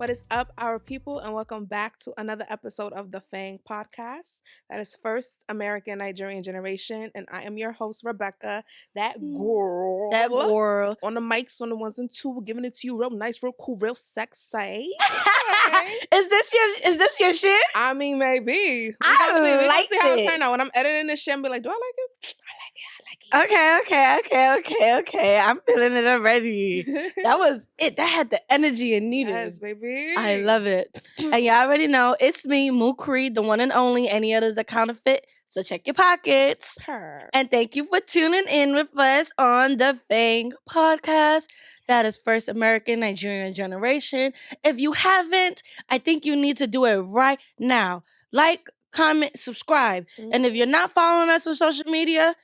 What is up, our people, and welcome back to another episode of the FANG Podcast. That is First American Nigerian Generation, and I am your host, Rebecca, that girl. That girl. On the mics, on the ones and two, we're giving it to you real nice, real cool, real sexy. Is this your shit? I mean, maybe. We I gonna like see how it it. turn out. When I'm editing this shit and be like, do I like it? I like it. Okay. I'm feeling it already. That was it. That had the energy it needed. Yes, baby. I love it. And y'all already know it's me, MUKRIMAT, the one and only. Any others are counterfeit, so check your pockets. Her. And thank you for tuning in with us on the FANG Podcast. That is First American Nigerian Generation. If you haven't, I think you need to do it right now. Like, comment, subscribe. And if you're not following us on social media,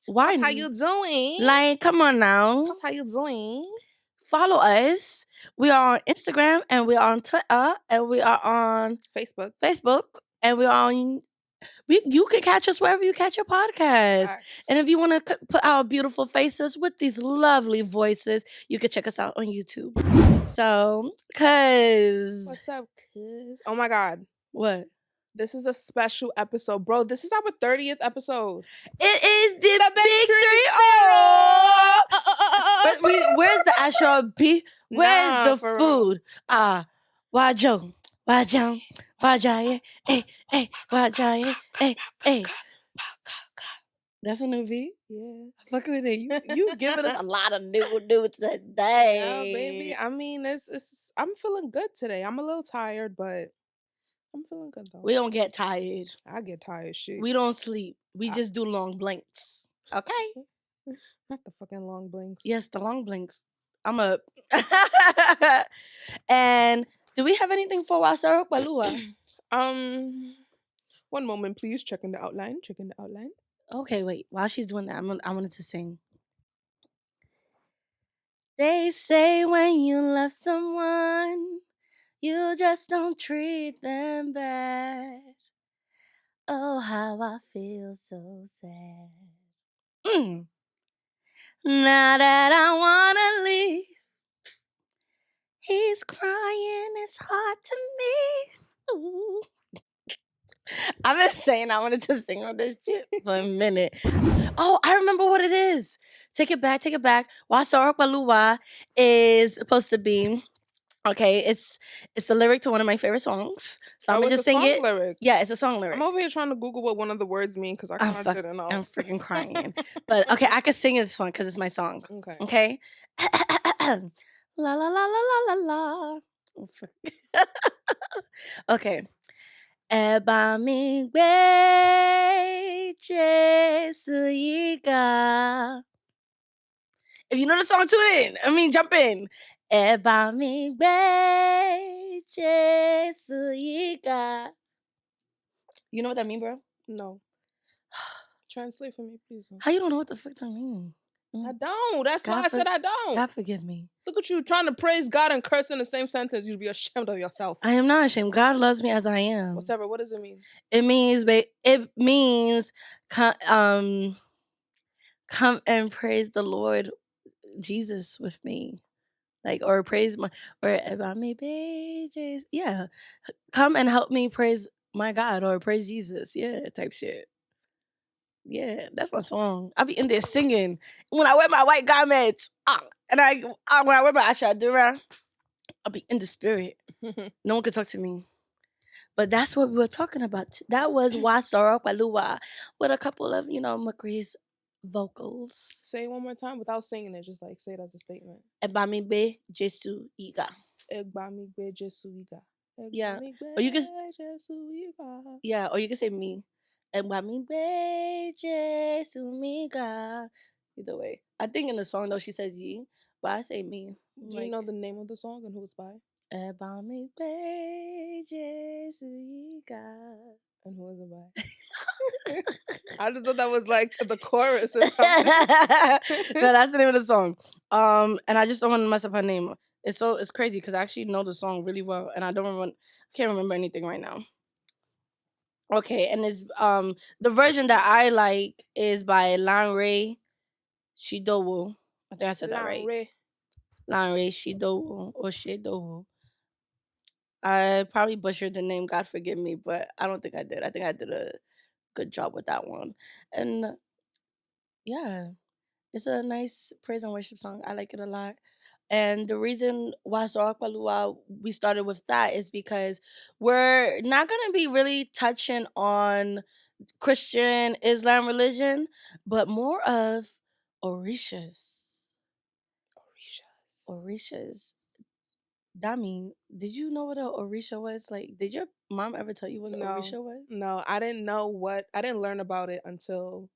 why? That's how you doing? Like, come on now. That's how you doing? Follow us. We are on Instagram, and we are on Twitter, and we are on Facebook, and we are on. You can catch us wherever you catch your podcast. Facts. And if you want to put our beautiful faces with these lovely voices, you can check us out on YouTube. So, cause What's up, kids? Oh my God. what? This is a special episode, bro. This is our 30th episode. It is the The big Big 3. 3-0. But where's the actual beef? Where's Nah, the for food? Wajo, wajam, wajaye, hey, wajaye, hey. That's a new beat? Yeah. Fuck with it. You giving us a lot of new today. Yeah, baby. I mean, it's. I'm feeling good today. I'm a little tired, but I'm feeling good though. We don't get tired. I get tired, shit. We don't sleep. We just do long blinks. Okay? Not the fucking long blinks. Yes, the long blinks. I'm up. And do we have anything for Wasarok Balua? 1 moment, please. Checking the outline. Okay, wait. While she's doing that, I wanted to sing. They say when you love someone, you just don't treat them bad. Oh, how I feel so sad. Now that I wanna leave, he's crying his heart to me. Ooh. I've been saying I wanted to sing on this shit for a minute. Oh, I remember what it is. Take it back. Wasarok Balua is supposed to be, okay, it's the lyric to one of my favorite songs. So I'm going to just sing it. Lyric. Yeah, it's a song lyric. I'm over here trying to Google what one of the words mean because I kind of didn't know. I'm freaking crying. But okay, I can sing this one because it's my song. Okay? La la la la la la la. Okay. Eba mi gbe Jesu yiga. If you know the song, tune in. Jump in. Eba mi gbe Jesu yiga. You know what that mean, bro? No. Translate for me, please. How you don't know what the fuck that mean? I don't. That's why I said I don't. God forgive me. Look at you trying to praise God and curse in the same sentence. You'd be ashamed of yourself. I am not ashamed. God loves me as I am. Whatever. What does it mean? It means come and praise the Lord Jesus with me. Like, or praise my, or about me, baby. Yeah. Come and help me praise my God or praise Jesus. Yeah, type shit. Yeah, that's my song. I be in there singing when I wear my white garments. And when I wear my ashadura, I'll be in the spirit. No one can talk to me. But that's what we were talking about. That was Wasarok Balua with a couple of, McCree's vocals. Say it one more time without singing it. Just like say it as a statement. Ebami be Jesu iga. Ebami be Jesu iga. Yeah. Or you can say me. Ebami be Jesu iga. Either way. I think in the song though she says ye, but I say me. Do you know the name of the song and who it's by? Ebami be Jesu iga. And who is it by? I just thought that was like the chorus. No, that's the name of the song. And I just don't want to mess up her name. It's crazy because I actually know the song really well, and I can't remember anything right now. Okay, and it's the version that I like is by Lanre Shidowo. I think I said that right. Lanre Shidowo or Shidowo. I probably butchered the name, God forgive me, but I don't think I did. I think I did a good job with that one. And yeah, it's a nice praise and worship song. I like it a lot. And the reason why Soakbalua we started with that is because we're not gonna be really touching on Christian Islam religion, but more of Orishas. Orishas. Orishas. Dami, did you know what a Orisha was? Like, did your mom ever tell you what an No, Orisha was? no, I didn't learn about it until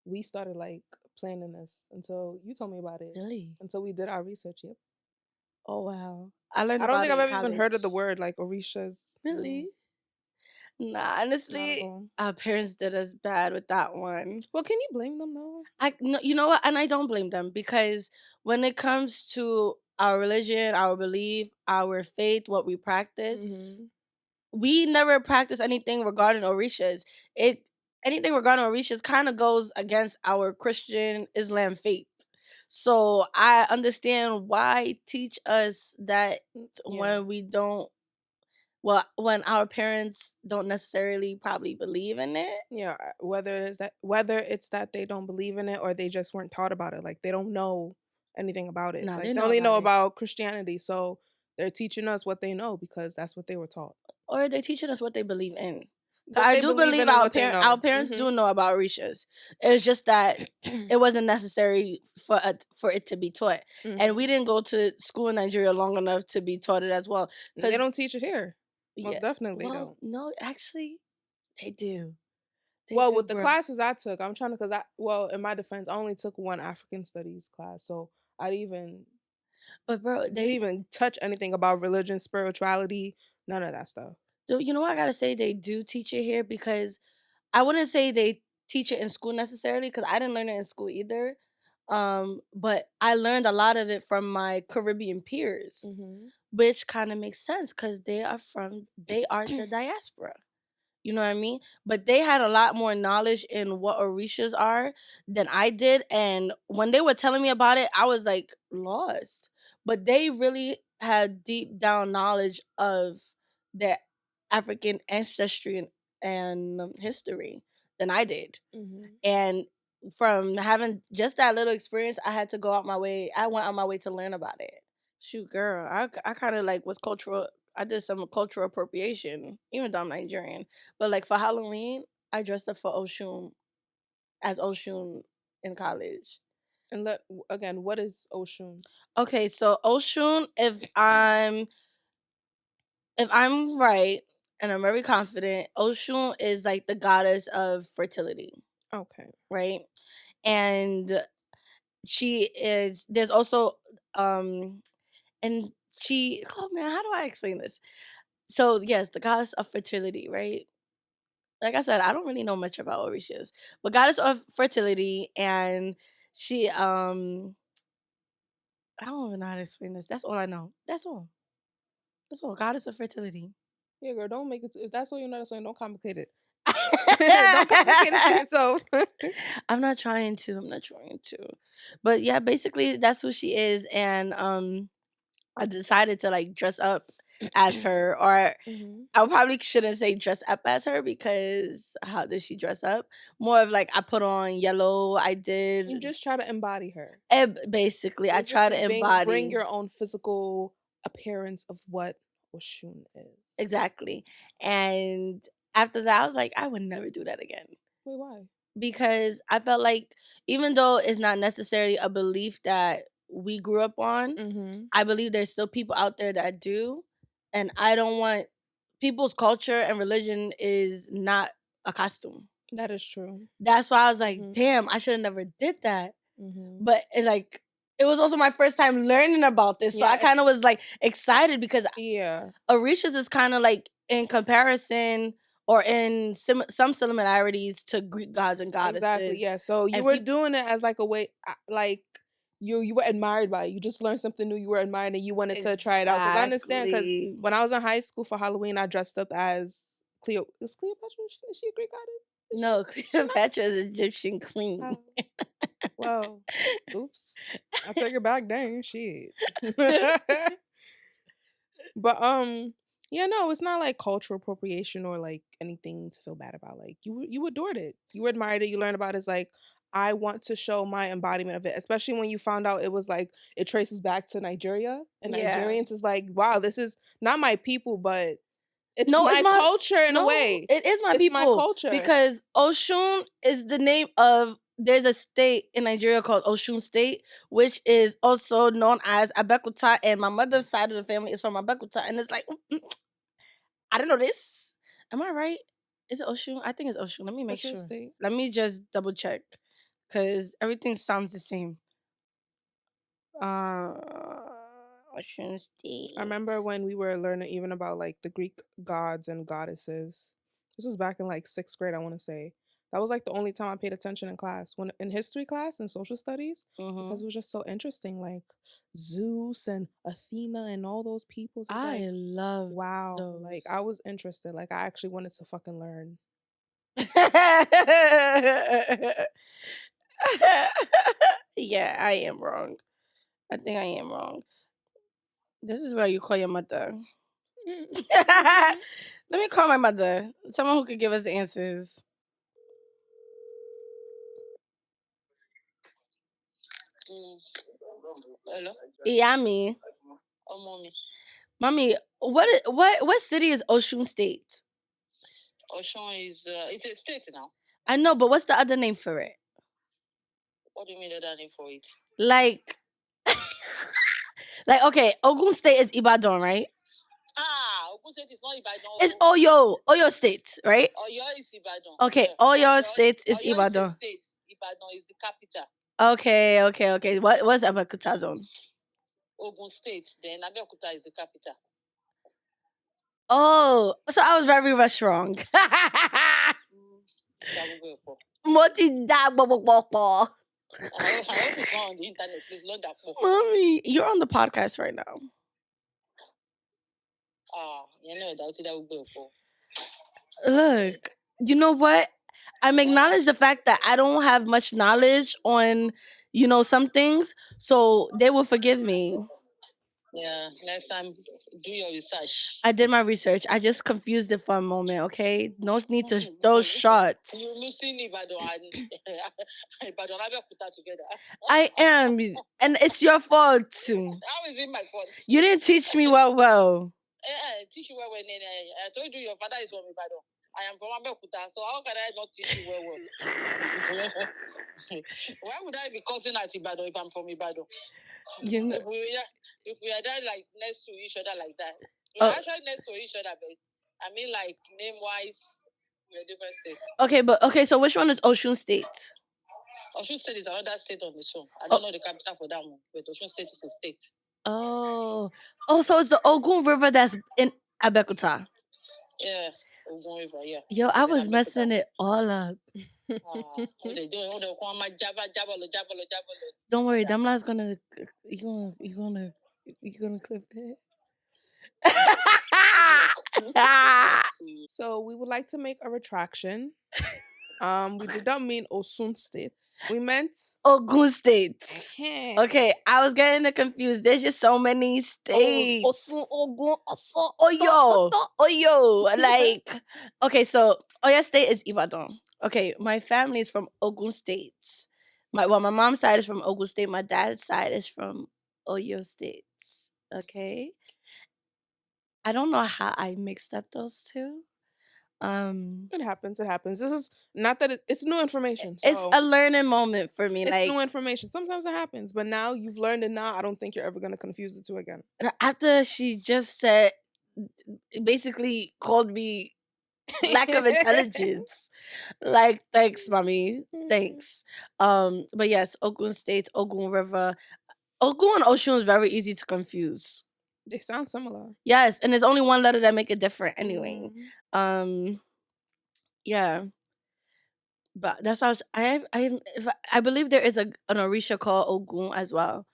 we started like planning this. Until you told me about it. Really? Until we did our research. Yep. Oh wow. I learned I don't about think it I've in ever even heard of the college. word like Orishas. No, Really? Nah, not at honestly, all. our parents did us bad with that one. Well, can you blame them though? I no, you know what? And I don't blame them because when it comes to our religion, our belief, our faith, what we practice, Mm-hmm. we never practice anything regarding Orishas. It anything regarding Orishas kind of goes against our Christian Islam faith. So I understand why teach us that Yeah. when we don't well when our parents don't necessarily probably believe in it. Yeah, whether it's that they don't believe in it or they just weren't taught about it, like they don't know anything about it. Nah, Like they they know only about know it. about Christianity, so they're teaching us what they know because that's what they were taught. Or they teaching us what they believe in. 'Cause What I they do believe believe in and what they know. our parents do know about Orishas. It's just that it wasn't necessary for it to be taught, and we didn't go to school in Nigeria long enough to be taught it as well. They Because don't teach it here. yeah, Most definitely well, don't. no, actually, they do. They Well, do, with the bro. classes I took, I'm trying to because in my defense, I only took one African studies class, so I didn't even But bro, we didn't even touch anything about religion, spirituality, none of that stuff. you know what I gotta say? They do teach it here because I wouldn't say they teach it in school necessarily because I didn't learn it in school either. But I learned a lot of it from my Caribbean peers, Mm-hmm. which kind of makes sense because they are the diaspora. You know what I mean? But they had a lot more knowledge in what Orishas are than I did. And when they were telling me about it, I was like lost. But they really had deep down knowledge of their African ancestry and history than I did. Mm-hmm. And from having just that little experience, I had to go out my way. I went out my way to learn about it. Shoot, girl, I kind of like was cultural. I did some cultural appropriation, even though I'm Nigerian. But like for Halloween, I dressed up for Oshun as Oshun in college. And again, what is Oshun? Okay, so Oshun, if I'm right and I'm very confident, Oshun is like the goddess of fertility, Okay. right? And there's also and she oh man, how do I explain this? So yes, the goddess of fertility, right? Like I said, I don't really know much about Orishas, but goddess of fertility, and she I don't even know how to explain this. That's all I know. That's all. That's all. Goddess of fertility. Yeah, girl, don't make it. If that's all you know, don't complicate it. Don't complicate it for yourself. I'm not trying to. But yeah, basically that's who she is, and I decided to like dress up as her, or Mm-hmm. I probably shouldn't say dress up as her because how does she dress up? More of like I put on yellow. I did. You just try to embody her. Basically, I try to Bring embody your own physical appearance of what Oshun is. exactly. And after that, I was like, I would never do that again. Wait, why? Because I felt like even though it's not necessarily a belief that we grew up on, Mm-hmm. I believe there's still people out there that do. And I don't want people's culture and religion is not a costume. That is true. That's why I was like, damn, I should have never did that. Mm-hmm. But it was also my first time learning about this. So I kind of was like excited because Orishas is kind of like in comparison or in some similarities to Greek gods and goddesses. Exactly. Yeah. So you were doing it as like a way, like you were admired by it. You just learned something new. You were admired and you wanted to try it out. Because I understand. Because when I was in high school for Halloween, I dressed up as Cleo. Is Cleopatra? Is she a Greek goddess? No, Cleopatra is Egyptian queen. Oh. Well, oops. I take it back. Dang, shit. But Yeah, no, it's not like cultural appropriation or like anything to feel bad about. Like you adored it, you admired it, you learned about it. It's like I want to show my embodiment of it, especially when you found out it was like it traces back to Nigeria and Yeah. Nigerians is like, wow, this is not my people, but it's No, my culture in a no, way. it is my It's my people culture. because Oshun is the name of. There's a state in Nigeria called Oshun State, which is also known as Abeokuta, and my mother's side of the family is from Abeokuta, and it's like I don't know this. Am I right? Is it Oshun? I think it's Oshun. Let me make Osun sure. State. Let me just double check because everything sounds the same. Ocean State. I remember when we were learning even about like the Greek gods and goddesses. This was back in like 6th grade, I want to say. That was like the only time I paid attention in class, when in history class and social studies, because it was just so interesting. Like Zeus and Athena and all those peoples. I Like, love wow. those. Like I was interested. Like I actually wanted to fucking learn. Yeah, I am wrong. I think I am wrong. This is where you call your mother. Let me call my mother. Someone who could give us the answers. Hello? Yami. Oh, mommy. Mommy, what city is Oshun State? Oshun is it's a state now. I know, but what's the other name for it? What do you mean the other name for it? Like like okay, Ogun State is Ibadan, right? Ogun State is not Ibadan. It's Oyo State, right? Oyo is Ibadan. Okay, Yeah. Oyo State is Oyo Ibadan. is a state. Ibadan is the capital. Okay. What's Abeokuta zone? Ogun State. Then Abeokuta is the capital. Oh, so I was very much wrong. Moti da bo. I hope it's not on the internet. Please load that for. Mommy, you're on the podcast right now. You know that will go for. Look, you know what? I'm acknowledge the fact that I don't have much knowledge on, some things, so they will forgive me. Yeah, next time do your research. I did my research. I just confused it for a moment, okay? No need to those shots. You're missing Ibadan and Ibadan Abeokuta together. I am, and it's your fault. How is it my fault? You didn't teach me well. Teach you well. I told you your father is from Ibadan. I am from Abeokuta, so how can I not teach you well? Why would I be cousin at Ibadan if I'm from Ibadan? If we are there like next to each other like that, we're actually next to each other, but I mean like name wise, we're different states. So which one is Oshun State? Oshun State is another state on its own. I don't know the capital for that one, but Oshun State is a state. Oh, so it's the Ogun River that's in Abeokuta. Yeah, Ogun River. Yeah. Yo, I was messing it all up. Don't worry, Damla's gonna clip it. So we would like to make a retraction. We did not mean Osun State. We meant Ogun State. Okay, I was getting confused. There's just so many states. Osun, Ogun, Oyo. Like, okay, so Oyo State is Ibadan. Okay, my family is from Ogun State. My mom's side is from Ogun State. My dad's side is from Oyo State. Okay. I don't know how I mixed up those two. It happens. This is not that it's new information. So it's a learning moment for me. It's like new information. Sometimes it happens, but now you've learned it. Now I don't think you're ever gonna confuse the two again. After she just said, basically called me lack of intelligence. Like, thanks, mommy. Thanks. But yes, Ogun State, Ogun River. Ogun and Oshun is very easy to confuse. They sound similar. Yes, and there's only one letter that make it different anyway. Yeah. But that's how I believe there is an Orisha called Ogun as well.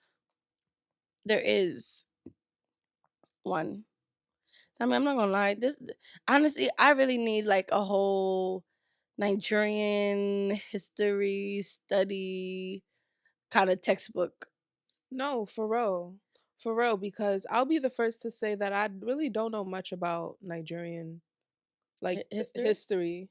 There is one. I mean, I'm not gonna lie. Honestly, I really need like a whole Nigerian history study kind of textbook. No, for real. For real, because I'll be the first to say that I really don't know much about Nigerian, like, history.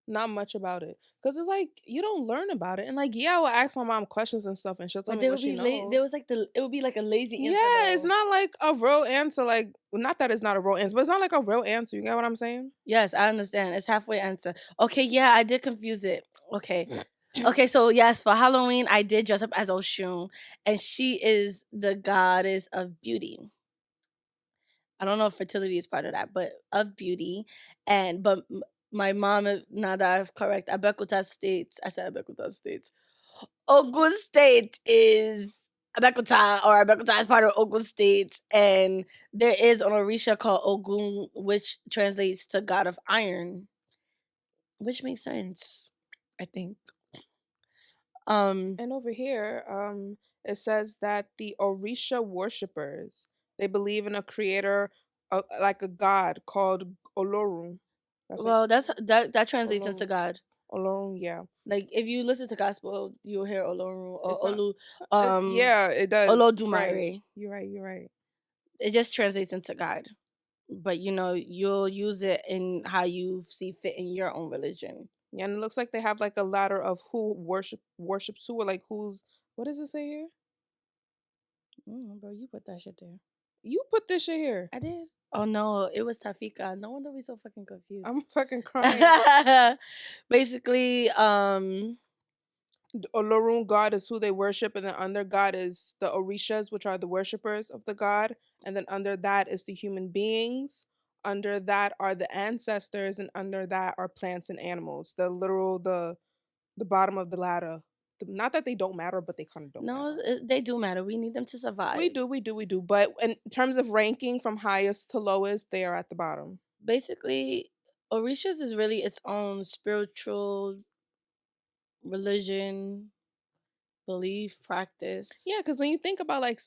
Not much about it. Because it's like, you don't learn about it. And like, yeah, I will ask my mom questions and stuff and she'll tell me what she knows. There was like it would be like a lazy answer. Yeah, it's not like a real answer. Like, not that it's not a real answer, but it's not like a real answer. You get what I'm saying? Yes, I understand. It's halfway answer. Okay, yeah, I did confuse it. Okay. Okay, so yes, for Halloween, I did dress up as Oshun, and she is the goddess of beauty. I don't know if fertility is part of that, but of beauty. But my mom, now that I've correct, Abeokuta states, I said Abeokuta states. Ogun State is Abeokuta, or Abeokuta is part of Ogun State, and there is an Orisha called Ogun, which translates to God of Iron, which makes sense, I think. And over here, it says that the Orisha worshippers, they believe in a creator, like a god called Olorun. That translates Olorun. into God. Olorun, yeah. Like if you listen to gospel, you'll hear Olorun or Olu. Yeah, it does. Olodumare. Right. You're right. It just translates into God, but you'll use it in how you see fit in your own religion. Yeah, and it looks like they have like a ladder of who worships who, or like who's. What does it say here? Bro, you put that shit there. You put this shit here. I did. Oh no, it was Tafika. No wonder we so fucking confused. I'm fucking crying. Basically, Olorun god is who they worship, and then under God is the Orishas, which are the worshippers of the god, and then under that is the human beings. Under that are the ancestors, and under that are plants and animals. The bottom of the ladder. Not that they don't matter, but they kind of don't. No, they do matter. We need them to survive. We do. But in terms of ranking from highest to lowest, they are at the bottom. Basically, Orishas is really its own spiritual religion, belief, practice. Yeah, because when you think about like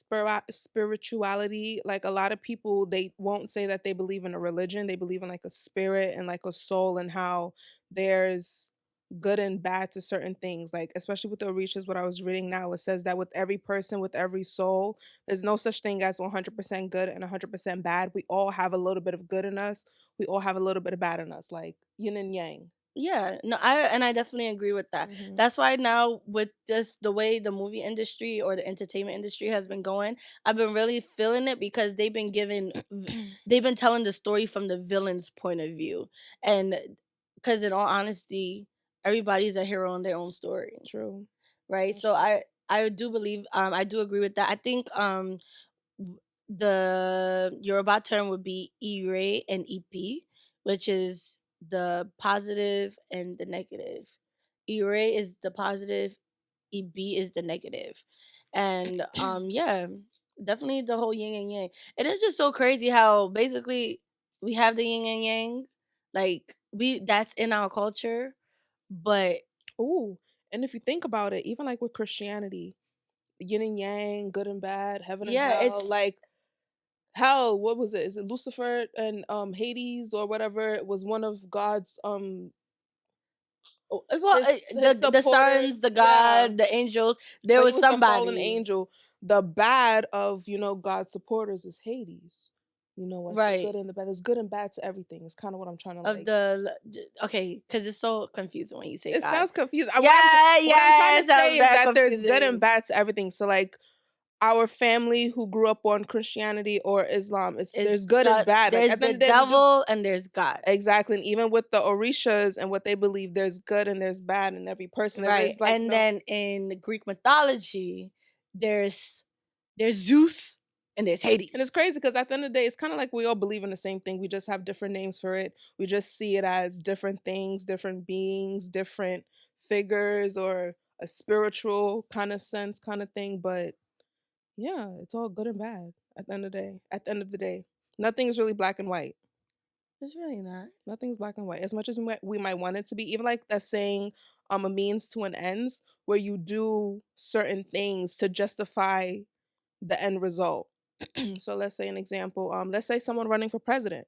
spirituality, like a lot of people, they won't say that they believe in a religion. They believe in like a spirit and like a soul, and how there's good and bad to certain things. Like especially with the Orishas, what I was reading now, it says that with every person, with every soul, there's no such thing as 100% good and 100% bad. We all have a little bit of good in us. We all have a little bit of bad in us, like yin and yang. Yeah, no, I definitely agree with that. Mm-hmm. That's why now with the way the movie industry or the entertainment industry has been going, I've been really feeling it, because they've been telling the story from the villain's point of view, and because in all honesty, everybody's a hero in their own story. True. Right? So I do believe, I do agree with that. I think the Yoruba term would be ire and ep, which is the positive and the negative. Ire is the positive, eb is the negative. And yeah, definitely the whole yin and yang. It is just so crazy how basically we have the yin and yang, like that's in our culture, but and if you think about it, even like with Christianity, yin and yang, good and bad, heaven and hell, it's like hell, what was it? Is it Lucifer and Hades or whatever? It was one of God's the sons, the God, the angels. There was somebody. The fallen angel. The bad of God's supporters is Hades. Like the good and the bad. There's good and bad to everything. It's kind of what I'm trying to okay, because it's so confusing when you say it. God. Sounds confusing. What I'm trying to say is that there's good and bad to everything. So like our family who grew up on Christianity or Islam, there's good and bad. There's the devil and there's God. Exactly. And even with the Orishas and what they believe, there's good and there's bad in every person. Right. Then in the Greek mythology, there's Zeus and there's Hades. And it's crazy because at the end of the day, it's kind of like we all believe in the same thing. We just have different names for it. We just see it as different things, different beings, different figures, or a spiritual kind of sense kind of thing. But yeah, it's all good and bad at the end of the day. Nothing's really black and white. It's really not. Nothing's black and white. As much as we might want it to be, even like that saying, a means to an ends, where you do certain things to justify the end result. So let's say an example. Let's say someone running for president.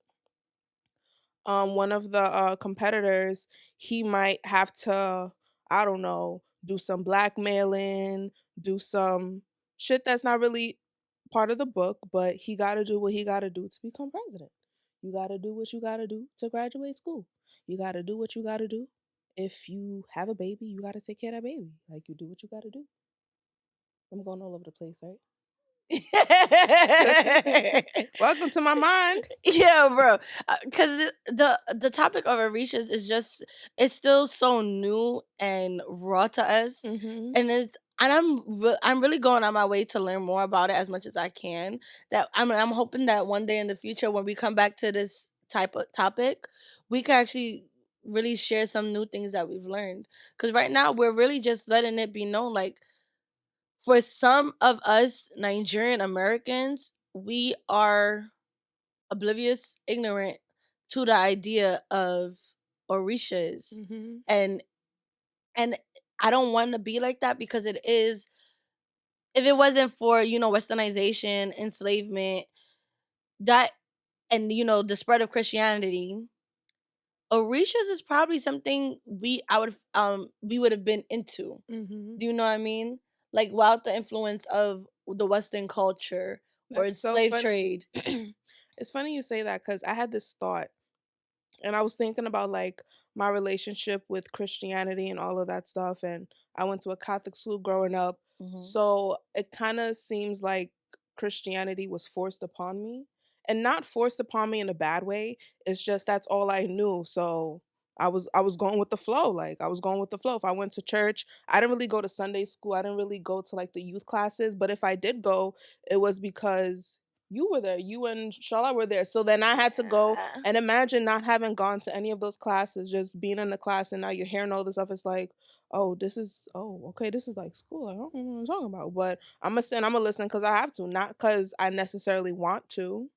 One of the competitors, he might have to, I don't know, do some blackmailing, do some shit that's not really part of the book, but he got to do what he got to do to become president. You got to do what you got to do to graduate school. You got to do what you got to do. If you have a baby, you got to take care of that baby. Like, you do what you got to do. I'm going all over the place, right? Welcome to my mind. Yeah, bro. Because the topic of Orishas is just, it's still so new and raw to us, and I'm really going on my way to learn more about it as much as I can. That I'm hoping that one day in the future, when we come back to this type of topic, we can actually really share some new things that we've learned. Because right now we're really just letting it be known, like, for some of us Nigerian Americans, we are oblivious, ignorant to the idea of Orishas. And I don't want to be like that, because it is, if it wasn't for, westernization, enslavement, that, and, the spread of Christianity, Orishas is probably something we would have been into. Do you know what I mean? Like, without the influence of the Western culture or slave trade. It's funny you say that, because I had this thought, and I was thinking about, like, my relationship with Christianity and all of that stuff. And I went to a Catholic school growing up. So it kind of seems like Christianity was forced upon me, and not forced upon me in a bad way. It's just that's all I knew. So I was going with the flow. Like, I was going with the flow. If I went to church, I didn't really go to Sunday school. I didn't really go to, like, the youth classes. But if I did go, it was because you were there. You and Charlotte were there. So then I had to go. And imagine not having gone to any of those classes, just being in the class, and now you're hearing all this stuff. It's like, oh, this is, okay, this is like school. I don't know what I'm talking about. But I'm gonna listen because I have to, not because I necessarily want to,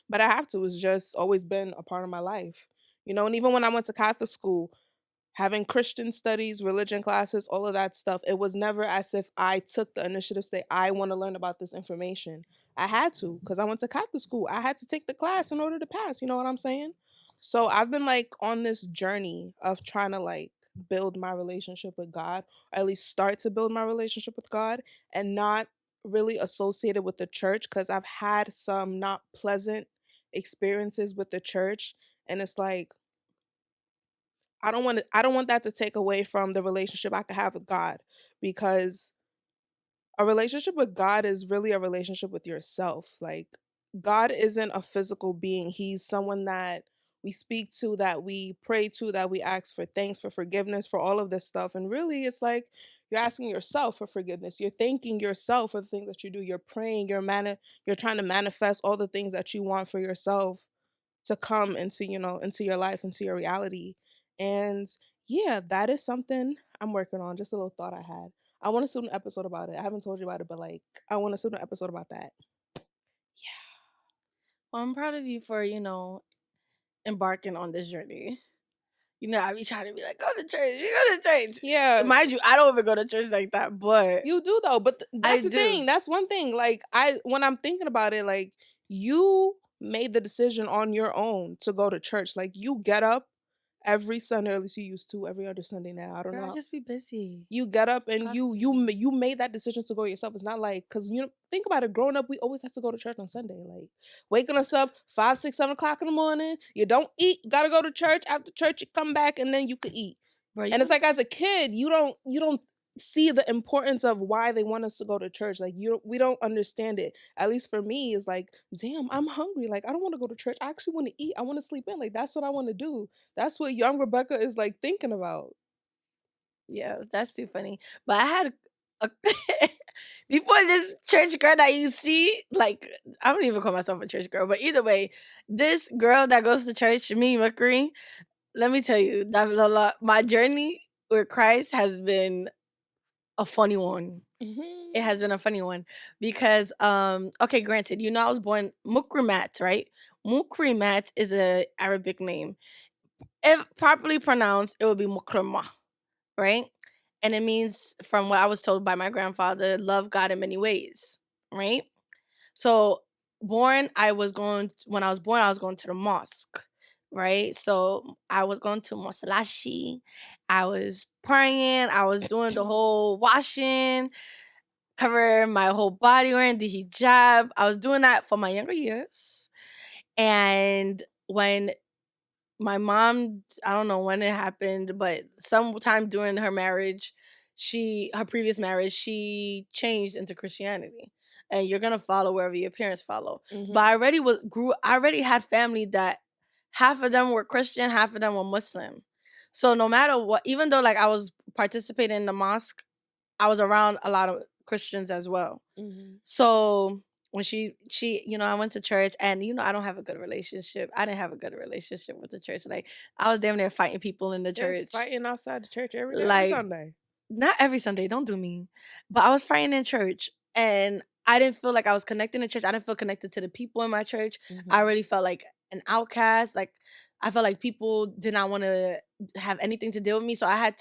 but I have to. It's just always been a part of my life. And even when I went to Catholic school, having Christian studies, religion classes, all of that stuff, it was never as if I took the initiative to say, I want to learn about this information. I had to, because I went to Catholic school. I had to take the class in order to pass. You know what I'm saying? So I've been, like, on this journey of trying to, like, build my relationship with God, or at least start to build my relationship with God, and not really associated with the church, because I've had some not pleasant experiences with the church. And it's like, I don't want that to take away from the relationship I could have with God, because a relationship with God is really a relationship with yourself. Like, God isn't a physical being. He's someone that we speak to, that we pray to, that we ask for thanks, for forgiveness, for all of this stuff. And really, it's like you're asking yourself for forgiveness. You're thanking yourself for the things that you do. You're praying, you're trying to manifest all the things that you want for yourself to come into, into your life, into your reality. And yeah, that is something I'm working on. Just a little thought I had. I want to shoot an episode about it. I haven't told you about it, but, like, I want to shoot an episode about that. Well, I'm proud of you for, embarking on this journey. I be trying to be like, go to church, you go to church. Yeah. Mind you, I don't even go to church like that, but you do, though. But that's the thing. That's one thing. Like, when I'm thinking about it, like, you made the decision on your own to go to church. Like, you get up every Sunday, or at least you used to, every other Sunday now. I don't know. I just be busy. You get up and you made that decision to go yourself. It's not like, because think about it. Growing up, we always have to go to church on Sunday. Like, waking us up 5, 6, 7 o'clock in the morning. You don't eat. Gotta go to church. After church, you come back and then you could eat. Right. And it's like, as a kid, you don't see the importance of why they want us to go to church. Like, we don't understand it. At least for me, it's like, damn, I'm hungry. Like, I don't want to go to church. I actually want to eat. I want to sleep in. Like, that's what I want to do. That's what young Rebecca is, like, thinking about. Yeah, that's too funny. But I had a before this church girl that you see, like, I don't even call myself a church girl, but either way, this girl that goes to church, me, MUKRI, let me tell you, my journey with Christ has been a funny one. It has been a funny one because, okay, granted, I was born MUKRIMAT, right? MUKRIMAT is a Arabic name. If properly pronounced, it would be MUKRIMA, right? And it means, from what I was told by my grandfather, love God in many ways, right? So when I was born, I was going to the mosque, right? So I was going to Mosalashi. I was praying. I was doing the whole washing. cover my whole body wearing the hijab. I was doing that for my younger years. And when my mom, I don't know when it happened, but sometime during her marriage, her previous marriage, she changed into Christianity. And you're gonna follow wherever your parents follow. Mhm. But I already had family that half of them were Christian, half of them were Muslim. So no matter what, even though like I was participating in the mosque, I was around a lot of Christians as well. Mhm. So when she, I went to church, and I don't have a good relationship. I didn't have a good relationship with the church. Like I was damn near fighting people in the There's church. fighting outside the church every day, Like, every Sunday. Not every Sunday, don't do me. But I was fighting in church, and I didn't feel like I was connected in church. I didn't feel connected to the people in my church. Mm-hmm. I really felt like an outcast. Like I felt like people did not want to have anything to do with me. So I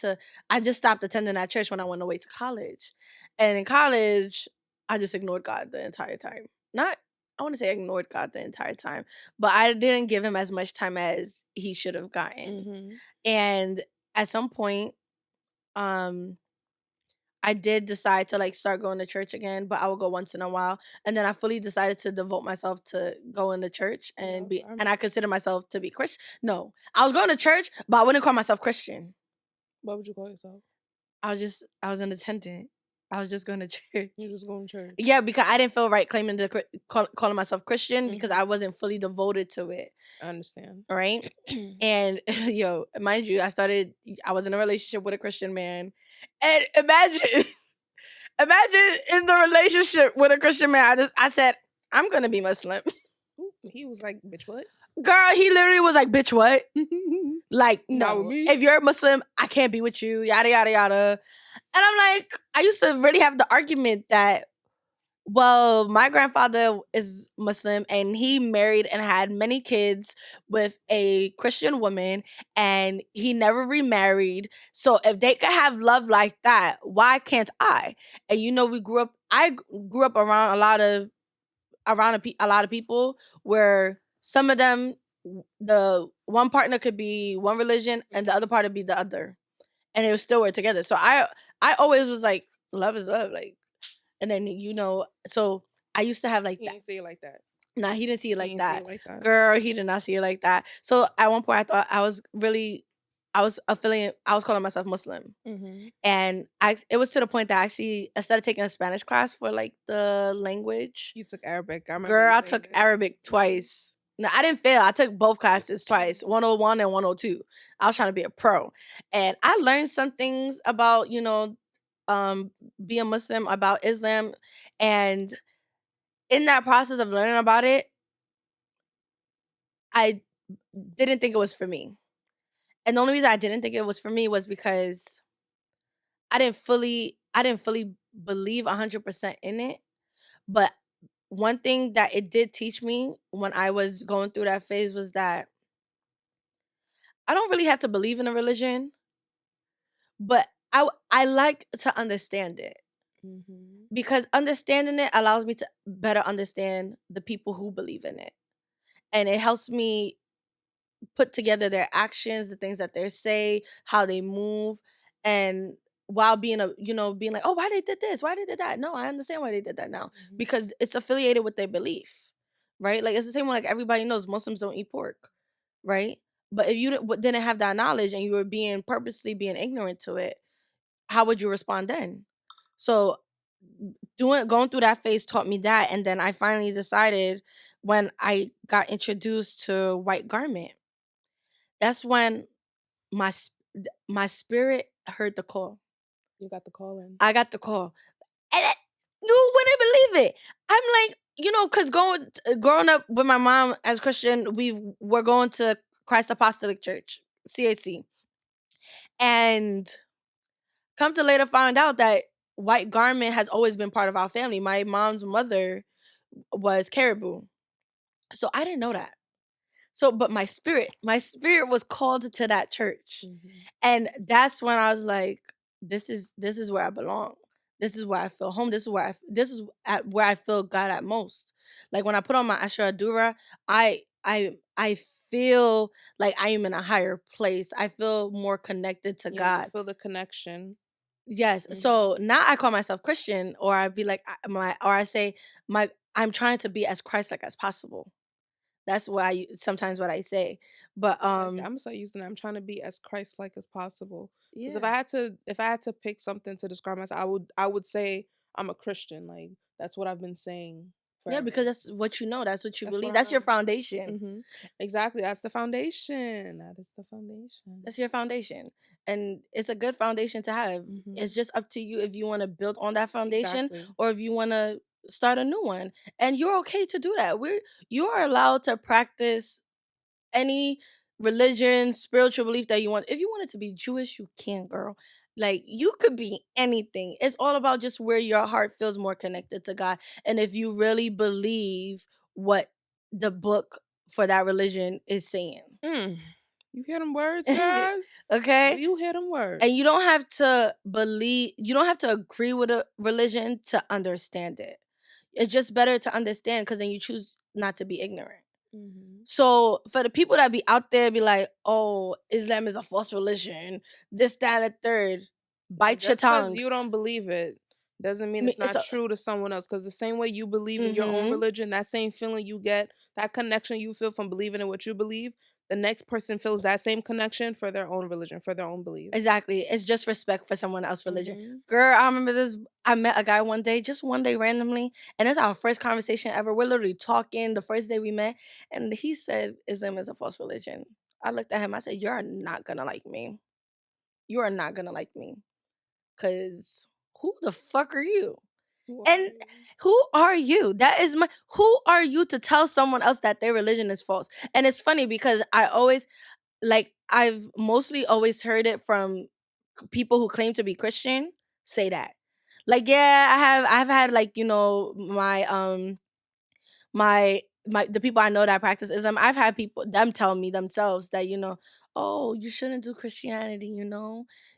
just stopped attending that church when I went away to college. And in college, I just ignored God the entire time. I want to say ignored God the entire time, but I didn't give him as much time as he should have gotten. Mm-hmm. And at some point, I did decide to like start going to church again, but I would go once in a while. And then I fully decided to devote myself to going to church and and I consider myself to be Christian. No, I was going to church, but I wouldn't call myself Christian. What would you call yourself? I was an attendant. I was just going to church. You're just going to church? Yeah, because I didn't feel right claiming calling myself Christian because I wasn't fully devoted to it. I understand. Right? And yo, mind you, I was in a relationship with a Christian man. And imagine in the relationship with a Christian man, I said, I'm going to be Muslim. He was like, bitch, what? Girl, he literally was like, bitch, what? Like, Not with no, me. If you're a Muslim, I can't be with you, yada, yada, yada. And I'm like, I used to really have the argument that, well, my grandfather is Muslim and he married and had many kids with a Christian woman and he never remarried. So if they could have love like that, why can't I? And I grew up around a lot of people where some of them, the one partner could be one religion and the other part would be the other. And they would still work together. So I always was like, love is love. Like, and then, so I used to have like that. He didn't see it like that. Nah, he didn't see it like that. Girl, he did not see it like that. So at one point I thought I was calling myself Muslim. Mm-hmm. And it was to the point that I actually, instead of taking a Spanish class for like the language. You took Arabic. Girl, I took Arabic twice. No, I didn't fail. I took both classes twice, 101 and 102. I was trying to be a pro. And I learned some things about, being Muslim, about Islam. And in that process of learning about it, I didn't think it was for me. And the only reason I didn't think it was for me was because I didn't fully believe 100% in it. But one thing that it did teach me when I was going through that phase was that I don't really have to believe in a religion, but I like to understand it. Mm-hmm. Because understanding it allows me to better understand the people who believe in it. And it helps me put together their actions, the things that they say, how they move, and while being like, oh, why they did this, why they did that. No, I understand why they did that now. Mm-hmm. Because it's affiliated with their belief, right? Like it's the same way, like everybody knows Muslims don't eat pork, right? But if you didn't have that knowledge and you were purposely being ignorant to it, how would you respond then? So going through that phase taught me that. And then I finally decided when I got introduced to white garment, that's when my spirit heard the call. You got the call in. I got the call. And you wouldn't believe it. I'm like, because growing up with my mom as Christian, we were going to Christ Apostolic Church, CAC. And come to later find out that white garment has always been part of our family. My mom's mother was Caribou. So I didn't know that. So, but my spirit was called to that church. Mm-hmm. And that's when I was like, this is where I belong. This is where I feel home. This is where I feel God at most. Like when I put on my Asher Adura, I feel like I am in a higher place. I feel more connected to God. You feel the connection. Yes. So now I call myself Christian, or I be like I say I'm trying to be as Christ-like as possible. That's why sometimes what I say. But I'm gonna start using it. I'm trying to be as Christ-like as possible. Because yeah. if I had to pick something to describe myself, I would say I'm a Christian. Like that's what I've been saying. Yeah, forever. because that's what you know. That's what you That's believe. what That's your I'm- foundation. Exactly. That's the foundation. That is the foundation. That's your foundation. And it's a good foundation to have. It's just up to you if you want to build on that foundation Exactly. or if you want to start a new one. And you're okay to do that. You are allowed to practice any religion, spiritual belief that you want. If you want it to be Jewish, you can, girl. Like, you could be anything. It's all about just where your heart feels more connected to God. And if you really believe what the book for that religion is saying. You hear them words, guys? Okay? You hear them words. And you don't have to agree with a religion to understand it. It's just better to understand because then you choose not to be ignorant. So for the people that be out there be like, oh, Islam is a false religion, this, that, and the third, bite your tongue. You don't believe it doesn't mean it's not true to someone else. Because the same way you believe in your own religion, that same feeling you get, that connection you feel from believing in what you believe, the next person feels that same connection for their own religion, for their own beliefs. Exactly. It's just respect for someone else's religion. Girl, I remember this. I met a guy one day randomly, and it's our first conversation ever. We're literally talking the first day we met, and he said Islam is a false religion. I looked at him. I said, "You're not gonna like me. You are not gonna like me, cause who the fuck are you?" And who are you? Who are you to tell someone else that their religion is false? And it's funny because I've mostly always heard it from people who claim to be Christian say that. Like, yeah, I've had like, my the people I know that practice Islam, I've had them tell me themselves that, oh, you shouldn't do Christianity,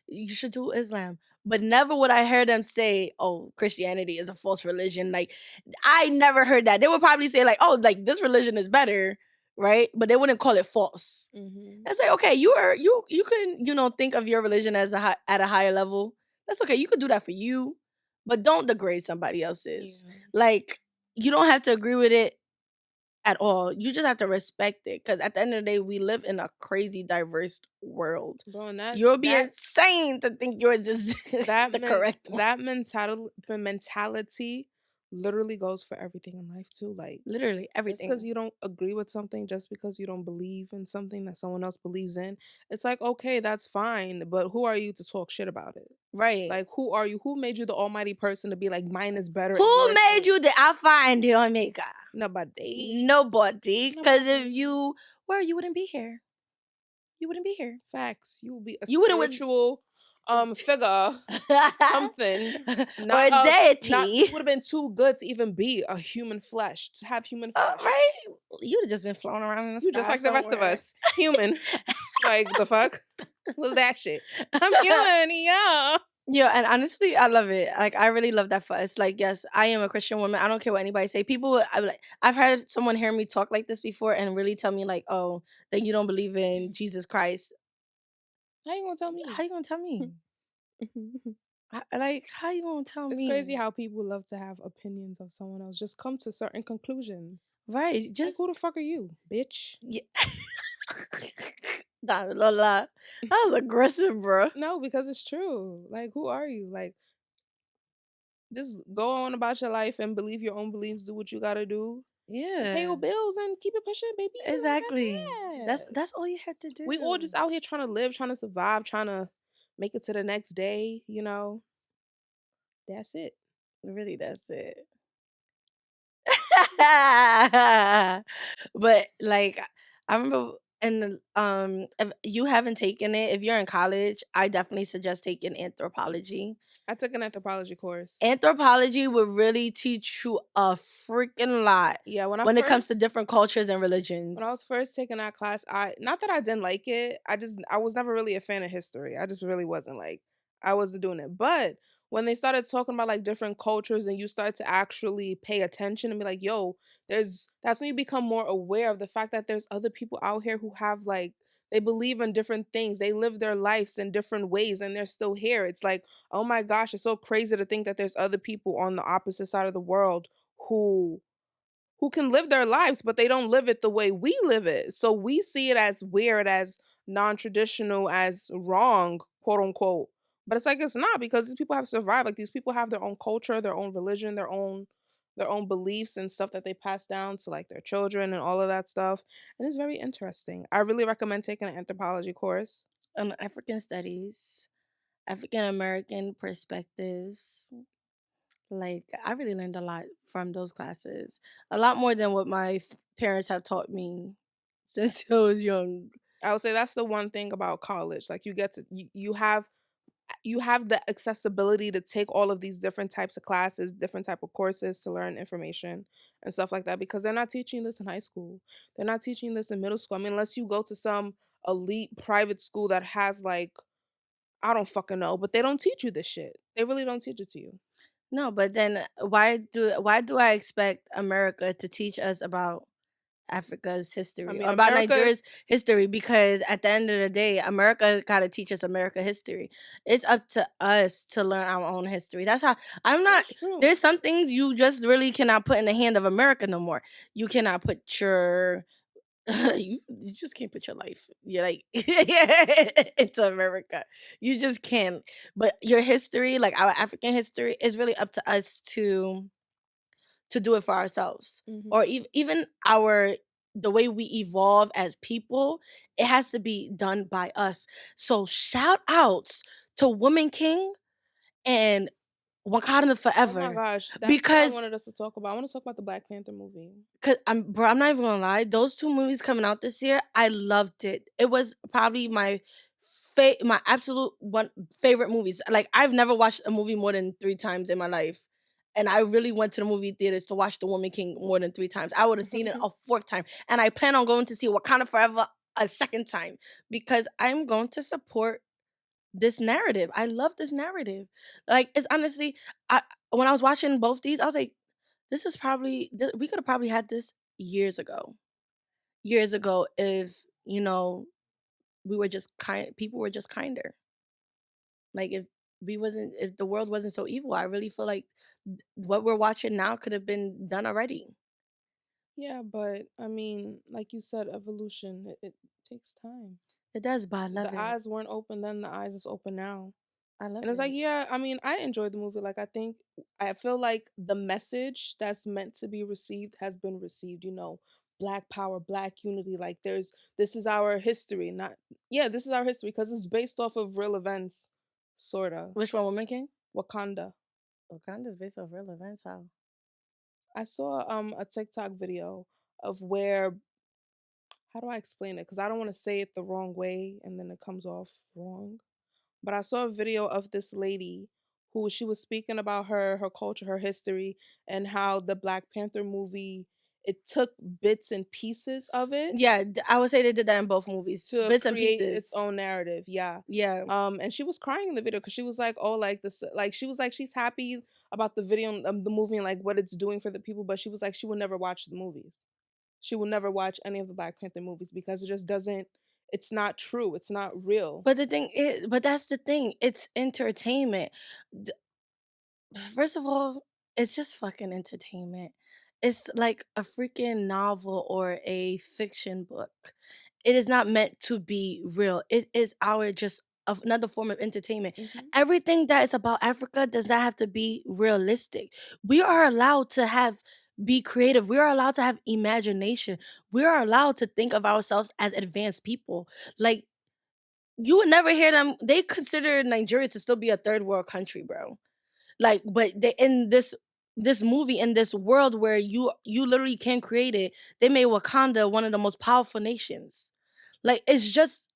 you should do Islam. But never would I hear them say, oh, Christianity is a false religion. Like, I never heard that. They would probably say like, oh, like this religion is better, right? But they wouldn't call it false. It's like, okay, you can, think of your religion as at a higher level. That's okay. You could do that for you, but don't degrade somebody else's. Yeah. Like, you don't have to agree with it at all. You just have to respect it. Because at the end of the day, we live in a crazy, diverse world. Bro, you'll be insane to think yours is the correct one. That mentality literally goes for everything in life too. Like, literally everything. Just because you don't agree with something, just because you don't believe in something that someone else believes in, it's like, okay, that's fine, but who are you to talk shit about it? Right. Like, who are you? Who made you the almighty person to be like, mine is better? Who made you the Alpha and the Omega? Nobody. Because if you were, you wouldn't be here. You wouldn't be here. Facts. You would be a spiritual figure, something, not or a deity. You would have been too good to even be a human flesh, to have human flesh. Right? You'd have just been floating around in the sky. You just like the rest of us, human. Like, the fuck? What's that shit? I'm human, yeah. Yeah, and honestly, I love it. Like, I really love that for us. Like, yes, I am a Christian woman. I don't care what anybody say. I've heard someone hear me talk like this before and really tell me like, oh, that you don't believe in Jesus Christ. How you gonna tell me? How you gonna tell me? How you gonna tell me? It's crazy how people love to have opinions of someone else. Just come to certain conclusions. Right. Just like, who the fuck are you, bitch? Yeah. That was aggressive, bro. No, because it's true. Like, who are you? Like, just go on about your life and believe your own beliefs. Do what you gotta do. Yeah. Pay your bills and keep it pushing, baby. Exactly. That's all you have to do. We all just out here trying to live, trying to survive, trying to make it to the next day. That's it. Really, that's it. But like, I remember. And if you haven't taken it, if you're in college, I definitely suggest taking anthropology. I took an anthropology course. Anthropology will really teach you a freaking lot. Yeah, when it comes to different cultures and religions. When I was first taking that class, not that I didn't like it, I was never really a fan of history. I just really wasn't like, I wasn't doing it. But when they started talking about like different cultures and you start to actually pay attention and be like, yo, that's when you become more aware of the fact that there's other people out here who have like They believe in different things. They live their lives in different ways and they're still here. It's like, oh my gosh, it's so crazy to think that there's other people on the opposite side of the world who can live their lives, but they don't live it the way we live it. So we see it as weird, as non-traditional, as wrong, quote unquote. But it's like it's not, because these people have survived. Like these people have their own culture, their own religion, their own beliefs and stuff that they pass down to like their children and all of that stuff. And it's very interesting. I really recommend taking an anthropology course. African studies, African American perspectives. Like, I really learned a lot from those classes. A lot more than what my parents have taught me since I was young. I would say that's the one thing about college. Like you get to you have the accessibility to take all of these different types of classes, different type of courses to learn information and stuff like that, because they're not teaching this in high school. They're not teaching this in middle school. I mean, unless you go to some elite private school that has like, I don't fucking know, but they don't teach you this shit. They really don't teach it to you. No, but then why do I expect America to teach us about Africa's history, I mean, about America, Nigeria's history? Because at the end of the day, America got to teach us America history. It's up to us to learn our own history. That's how I'm not. that's true. There's some things you just really cannot put in the hand of America no more. You cannot put your you just can't put your life. You're like into America. You just can't. But your history, like our African history, is really up to us to do it for ourselves. Or even the way we evolve as people, it has to be done by us. So shout outs to Woman King and Wakanda Forever. Oh my gosh, that's because what I wanted us to talk about. I want to talk about the Black Panther movie. Cause I'm not even gonna lie. Those two movies coming out this year, I loved it. It was probably my absolute one favorite movies. Like, I've never watched a movie more than 3 times in my life. And I really went to the movie theaters to watch The Woman King more than 3 times. I would have seen it a 4th time. And I plan on going to see Wakanda Forever a 2nd time, because I'm going to support this narrative. I love this narrative. Like, it's honestly, when I was watching both these, I was like, this is probably, we could have probably had this years ago. Years ago, if, we were just people were just kinder. Like, if the world wasn't so evil, I really feel like what we're watching now could have been done already. Yeah, but I mean, like you said, evolution, it takes time. It does, but I love it. The eyes weren't open then, the eyes is open now. I love it. And it's like, yeah, I mean, I enjoyed the movie. Like, I feel like the message that's meant to be received has been received, Black power, Black unity. Like, this is our history. This is our history, because it's based off of real events, sort of. Which one, Woman King? Wakanda. Wakanda's based off real events, how? I saw a TikTok video of where, how do I explain it? Because I don't want to say it the wrong way and then it comes off wrong. But I saw a video of this lady who she was speaking about her culture, her history, and how the Black Panther movie, it took bits and pieces of it. Yeah, I would say they did that in both movies. To bits and create pieces. Its own narrative. Yeah. Yeah. And she was crying in the video because she was like, oh, like this, like she was like, she's happy about the video, the movie, and like what it's doing for the people, but she was like, she will never watch the movies. She will never watch any of the Black Panther movies because it just doesn't. It's not true. It's not real. But that's the thing. It's entertainment. First of all, it's just fucking entertainment. It's like a freaking novel or a fiction book. It is not meant to be real. It is another form of entertainment. Everything that is about Africa does not have to be realistic. We are allowed to be creative. We are allowed to have imagination. We are allowed to think of ourselves as advanced people. Like, you would never hear them. They consider Nigeria to still be a 3rd world country, bro. Like, but they, in this movie, in this world where you literally can create it, they made Wakanda one of the most powerful nations. Like, it's just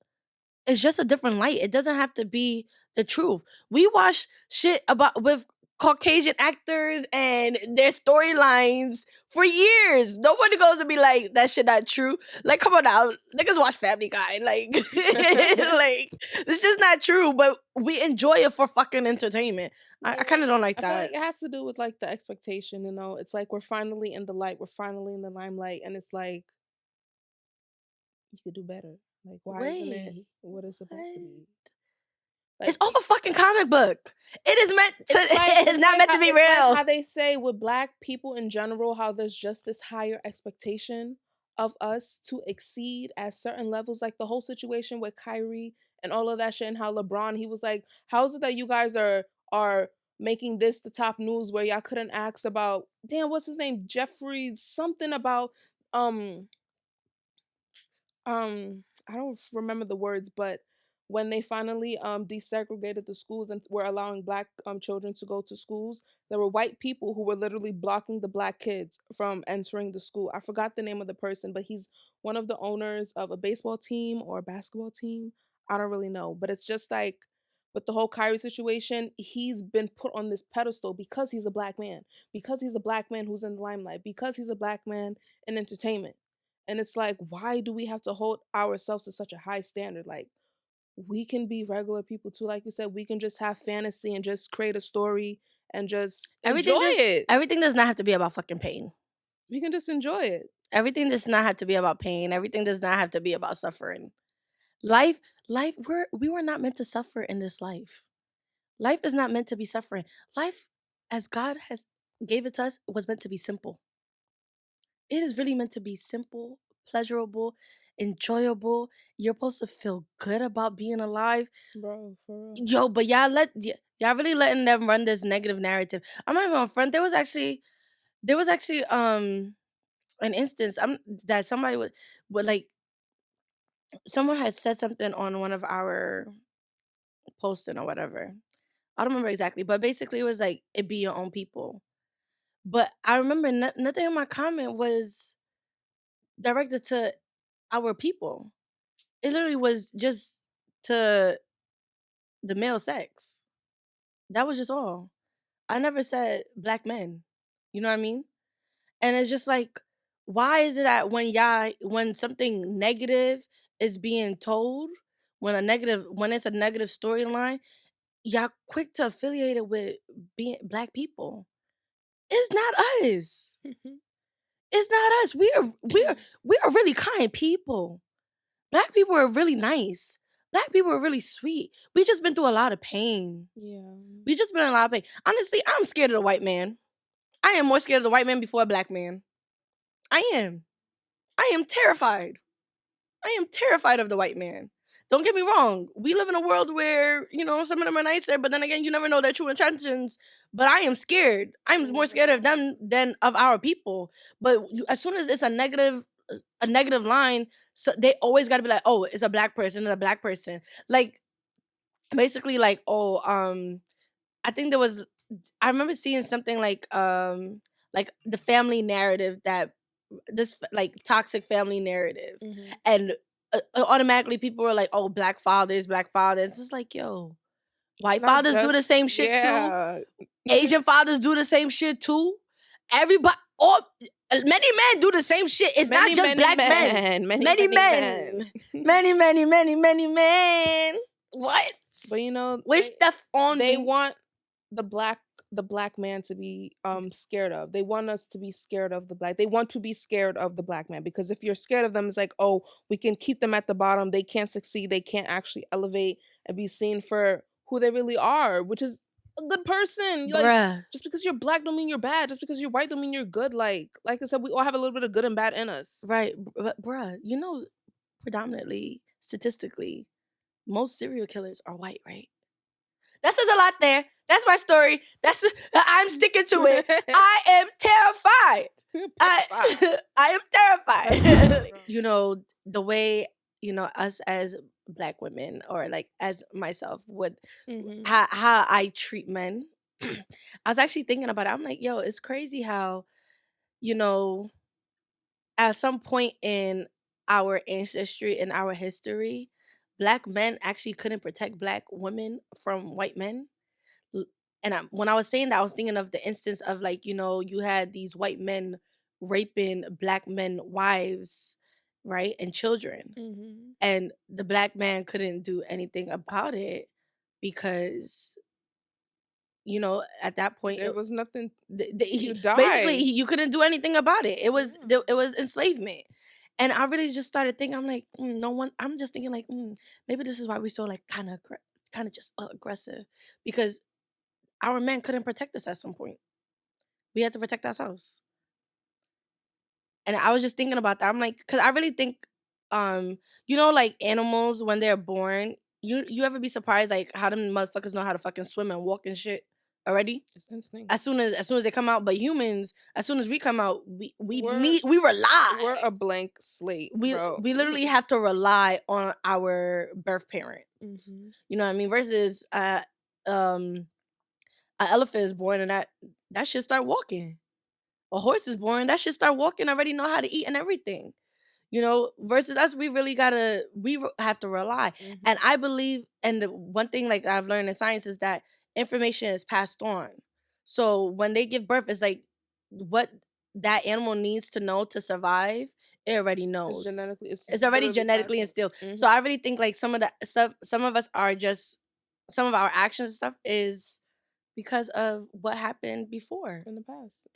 a different light. It doesn't have to be the truth. We watch shit with Caucasian actors and their storylines for years. Nobody goes to be like, that shit not true. Like, come on now, niggas watch Family Guy. Like, like, it's just not true. But we enjoy it for fucking entertainment. I kind of don't like that. I feel like it has to do with like the expectation. It's like we're finally in the light. We're finally in the limelight, and it's like you could do better. Like, why isn't it what it's supposed to be? Like, it's off a fucking comic book. It is meant to. It's not meant to be real. Like how they say with Black people in general, how there's just this higher expectation of us to exceed at certain levels. Like the whole situation with Kyrie and all of that shit, and how LeBron, he was like, "How is it that you guys are making this the top news where y'all couldn't ask about what's his name, Jeffrey something about I don't remember the words, but when they finally desegregated the schools and were allowing Black children to go to schools, there were white people who were literally blocking the Black kids from entering the school. I forgot the name of the person, but he's one of the owners of a baseball team or a basketball team. I don't really know, but it's just like with the whole Kyrie situation, he's been put on this pedestal because he's a Black man, because he's a Black man who's in the limelight, because he's a Black man in entertainment. And it's like, why do we have to hold ourselves to such a high standard? Like, we can be regular people too. Like you said, we can just have fantasy and just create a story and just enjoy it. Everything does not have to be about fucking pain. We can just enjoy it. Everything does not have to be about pain. Everything does not have to be about suffering. Life, we were not meant to suffer in this life. Life is not meant to be suffering. Life, as God has gave it to us, was meant to be simple. It is really meant to be simple, pleasurable, enjoyable. You're supposed to feel good about being alive. Bro, for real. Yo, but y'all really letting them run this negative narrative. I'm not even on front. There was actually an instance that somebody would like, someone had said something on one of our posting or whatever. I don't remember exactly, but basically it was like, it be your own people. But I remember nothing in my comment was directed to our people. It literally was just to the male sex. That was just all. I never said Black men. You know what I mean? And it's just like, why is it that when something negative is being told, when it's a negative storyline, y'all quick to affiliate it with being Black people? It's not us. It's not us. We are really kind people. Black people are really nice. Black people are really sweet. We just been through a lot of pain. Yeah. We just been in a lot of pain. Honestly, I'm scared of the white man. I am more scared of the white man before a Black man. I am terrified. I am terrified of the white man. Don't get me wrong. We live in a world where, some of them are nicer, but then again, you never know their true intentions. But I am scared. I'm more scared of them than of our people. But as soon as it's a negative line, so they always got to be like, oh, it's a Black person, it's a Black person. Like, basically, like, oh, I think I remember seeing something like the family narrative, that this like toxic family narrative, and automatically people were like, oh, Black fathers. It's just like, yo, white fathers do the same shit too. Asian fathers do the same shit too. Everybody, many men do the same shit. It's not just Black men. Many men. Many men. What? But wish stuff on they me. want the black man to be scared of. They want us to be scared of the Black. They want to be scared of the Black man, because if you're scared of them, it's like, oh, we can keep them at the bottom. They can't succeed. They can't actually elevate and be seen for who they really are, which is a good person. Like, just because you're Black don't mean you're bad. Just because you're white don't mean you're good. Like I said, we all have a little bit of good and bad in us. Right. But bruh, predominantly, statistically, most serial killers are white, right? That says a lot there. That's my story. I'm sticking to it. I am terrified. I am terrified. The way, us as Black women, or like as myself would, how I treat men. I was actually thinking about it. I'm like, yo, it's crazy how, at some point in our ancestry, in our history, Black men actually couldn't protect Black women from white men. And when I was saying that, I was thinking of the instance of, like, you had these white men raping Black men wives, right, and children. And the Black man couldn't do anything about it because, at that point there was nothing. You died. Basically, you couldn't do anything about it. It was enslavement. And I really just started thinking, I'm like, no one, I'm just thinking like, maybe this is why we're so like kind of just aggressive, because our men couldn't protect us at some point. We had to protect ourselves. And I was just thinking about that. I'm like, because I really think, like animals when they're born, you ever be surprised like how them motherfuckers know how to fucking swim and walk and shit already? It's instinct. As soon as they come out, but humans, as soon as we come out, we rely. We're a blank slate. We literally have to rely on our birth parent. Mm-hmm. You know what I mean? Versus an elephant is born and that shit start walking. A horse is born, that shit start walking, already know how to eat and everything. Versus us, we have to rely. Mm-hmm. And I believe, and the one thing like I've learned in science is that information is passed on. So when they give birth, it's like what that animal needs to know to survive, it already knows. It's already genetically instilled. Mm-hmm. So I really think like some of us are just, some of our actions and stuff is because of what happened before. In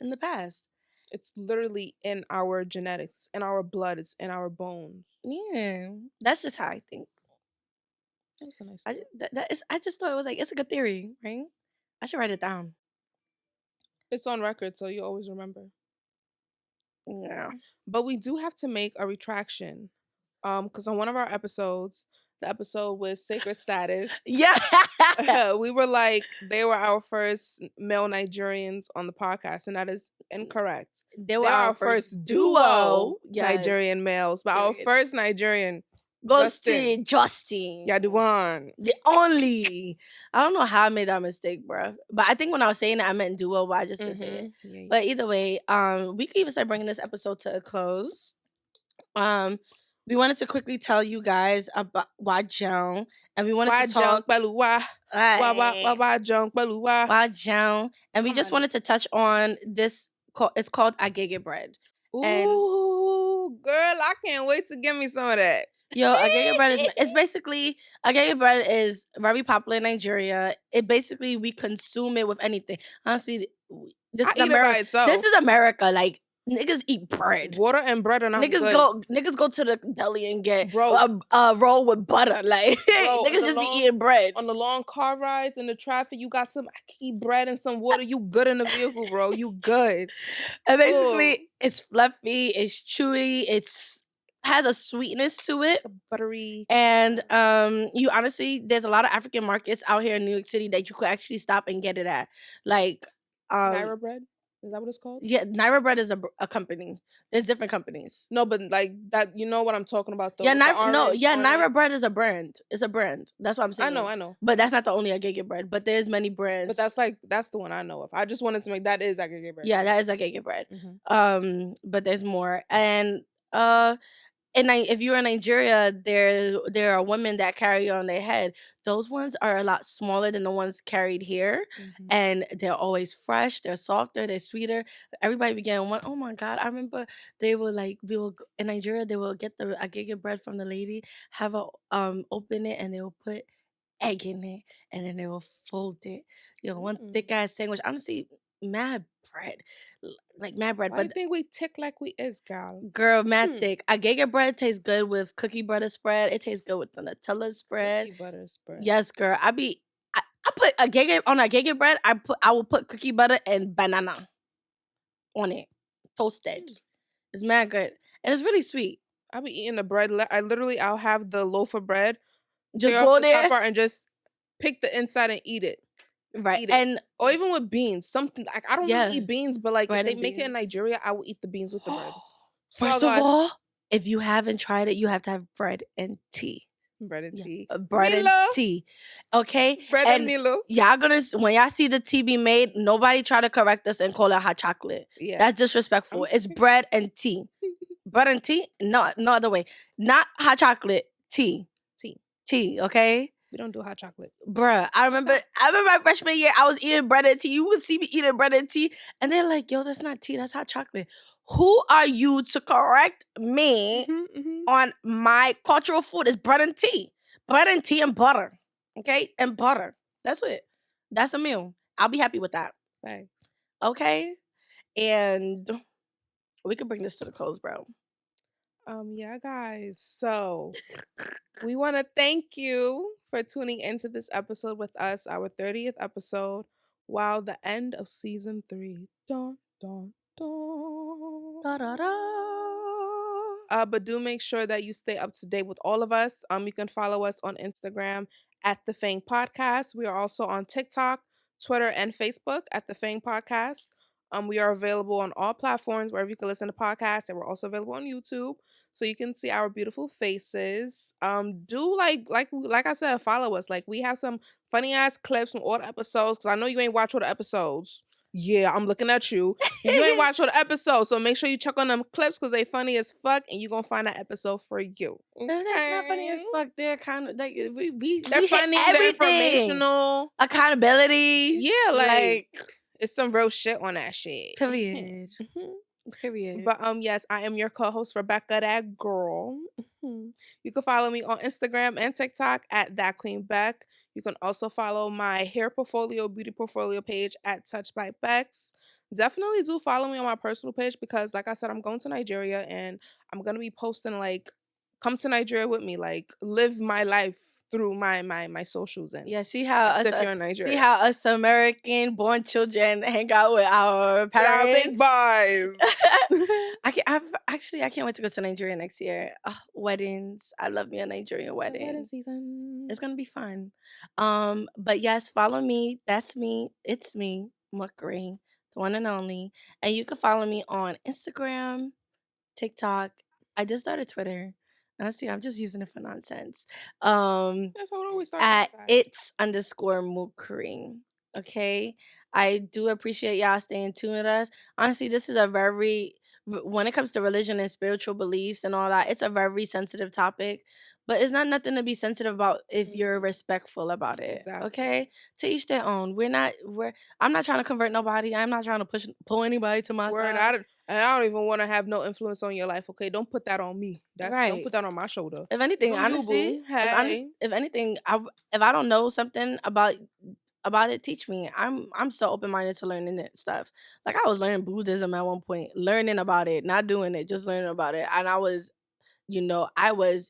the past. It's literally in our genetics, in our blood, it's in our bones. Yeah. That's just how I think. That was a nice I just thought it was like, it's a good theory, right? I should write it down. It's on record, so you always remember. Yeah. But we do have to make a retraction. Because on one of our episodes, the episode with Sacred Status. Yeah. We were like, they were our first male Nigerians on the podcast, and that is incorrect. They were our first duo Nigerian males, but our first Nigerian goes to Justin. Yeah, the one. The only. I don't know how I made that mistake, bro. But I think when I was saying it, I meant duo, but I just didn't say it. Yeah. But either way, we could even start bringing this episode to a close. We wanted to quickly tell you guys about Wajong, and we wanted to talk Wajong, and we just wanted to touch on this. It's called Agege bread. Ooh, girl, I can't wait to give me some of that. Yo, Agege bread Agege bread is very popular in Nigeria. It basically, we consume it with anything. Honestly, this is America. This is America. Like, niggas eat bread. Water and bread and niggas go to the deli and get a roll with butter. Like, niggas just be eating bread. On the long car rides in the traffic, you got some key bread and some water. You good in the vehicle, bro. You good. And basically, it's fluffy, it's chewy, has a sweetness to it. Buttery. And you honestly, there's a lot of African markets out here in New York City that you could actually stop and get it at. Like Naira bread? Is that what it's called? Yeah, Naira bread is a company. There's different companies. No, but like that, you know what I'm talking about though. Yeah, Naira bread is a brand. It's a brand. That's what I'm saying. I know. But that's not the only Agege bread. But there's many brands. But that's the one I know of. I just wanted to make that is Agege bread. Yeah, that is Agege bread. Mm-hmm. But there's more. And if you're in Nigeria, there are women that carry on their head. Those ones are a lot smaller than the ones carried here, and they're always fresh. They're softer. They're sweeter. Everybody began one. Oh my God! I remember they were like, in Nigeria, they will get the Agege bread from the lady, have a open it, and they will put egg in it, and then they will fold it. One thick ass sandwich. Honestly, mad bread. Like mad bread. But I think we tick like we is, gal. Girl, mad thick. Agege bread tastes good with cookie butter spread. It tastes good with the Nutella spread. Cookie butter spread. Yes, girl. I put Agege bread. I will put cookie butter and banana on it, toasted. It's mad good, and it's really sweet. I be eating the bread. I'll have the loaf of bread. Just go there and just pick the inside and eat it. Right. Or even with beans. Something like I don't really eat beans, but like bread if they make it in Nigeria, I will eat the beans with the bread. First of all, if you haven't tried it, you have to have bread and tea. Bread and tea. Bread and tea. Okay? Bread and Milo. Y'all when y'all see the tea be made, nobody try to correct us and call it hot chocolate. Yeah. That's disrespectful. It's bread and tea. Bread and tea? No other way. Not hot chocolate. Tea. Okay? We don't do hot chocolate. Bruh, I remember my freshman year, I was eating bread and tea. You would see me eating bread and tea. And they're like, yo, that's not tea, that's hot chocolate. Who are you to correct me on my cultural food? It's bread and tea. Bread and tea and butter. Okay? And butter. That's it. That's a meal. I'll be happy with that. Right. Okay? And we could bring this to the close, bro. Yeah, guys. So we want to thank you for tuning into this episode with us, our 30th episode. Wow, the end of season 3. Dun, dun, dun. Da, da, da. But do make sure that you stay up to date with all of us. You can follow us on Instagram at the FANG Podcast. We are also on TikTok, Twitter, and Facebook at the FANG Podcast. We are available on all platforms wherever you can listen to podcasts, and we're also available on YouTube, so you can see our beautiful faces. Do like I said, follow us. Like, we have some funny ass clips from all the episodes, because I know you ain't watch all the episodes. Yeah, I'm looking at you. You ain't watched all the episodes, so make sure you check on them clips, because they funny as fuck, and you're gonna find that episode for you. Okay? They're not funny as fuck. They're kind of like They're we funny. hit They're everything. informational. Accountability. Yeah, like it's some real shit on that shit. Period. Period. But yes, I am your co-host, Rebecca, that girl. You can follow me on Instagram and TikTok at That Queen Beck. You can also follow my hair portfolio, beauty portfolio page at Touch by Bex. Definitely do follow me on my personal page, because, like I said, I'm going to Nigeria, and I'm gonna be posting, like, come to Nigeria with me, like, live my life through my socials. And yeah, see how us American born children hang out with our parents. Big boys. I can't wait to go to Nigeria next year. Weddings. I love me a Nigerian wedding. Wedding season. It's gonna be fun. But yes, follow me. That's me. It's me, MUKRIMAT, the one and only. And you can follow me on Instagram, TikTok. I just started Twitter. Honestly, I'm just using it for nonsense. That's how it always starts. At its_MUKRIMAT. Okay? I do appreciate y'all staying tuned with us. Honestly, this is when it comes to religion and spiritual beliefs and all that, it's a very sensitive topic. But it's not nothing to be sensitive about if you're respectful about it. Exactly. Okay? To each their own. I'm not trying to convert nobody. I'm not trying to pull anybody to my side. I don't even want to have no influence on your life, okay? Don't put that on me. Don't put that on my shoulder. If anything, honestly, if anything, if I don't know something about it, teach me. I'm so open-minded to learning it stuff. Like, I was learning Buddhism at one point, learning about it, not doing it, just learning about it. And I was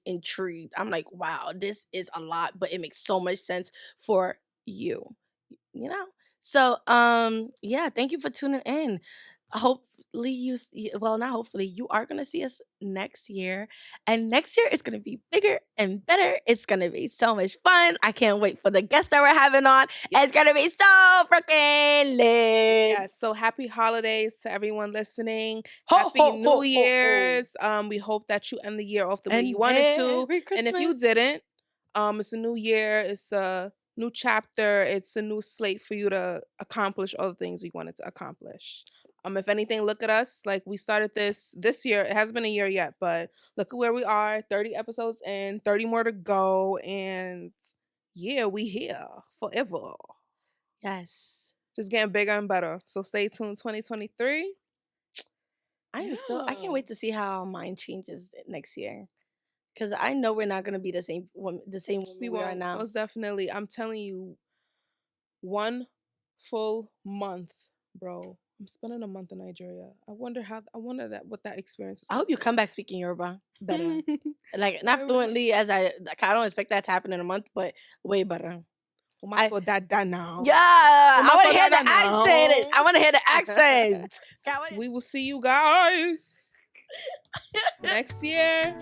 intrigued. I'm like, wow, this is a lot, but it makes so much sense for you. So yeah, thank you for tuning in. You are going to see us next year. And next year is going to be bigger and better. It's going to be so much fun. I can't wait for the guests that we're having on. Yes. It's going to be so freaking lit. Yeah, so happy holidays to everyone listening. Happy New Year's. We hope that you end the year off the way you wanted to. And if you didn't, it's a new year. It's a new chapter. It's a new slate for you to accomplish all the things you wanted to accomplish. If anything, look at us. Like, we started this year. It hasn't been a year yet, but look at where we are. 30 episodes in, 30 more to go. And yeah, we here forever. Yes. Just getting bigger and better. So stay tuned 2023. I can't wait to see how our mind changes next year. Because I know we're not going to be the same woman we are now. Most definitely. I'm telling you, 1 full month, bro. I'm spending a month in Nigeria. I wonder what that experience is. I hope you come back speaking Yoruba better. Like, not fluently as I don't expect that to happen in a month, but way better. I feel that now. Yeah, I want to hear the accent. I want to hear the accent. We will see you guys next year.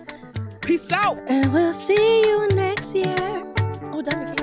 Peace out. And we'll see you next year. Oh, that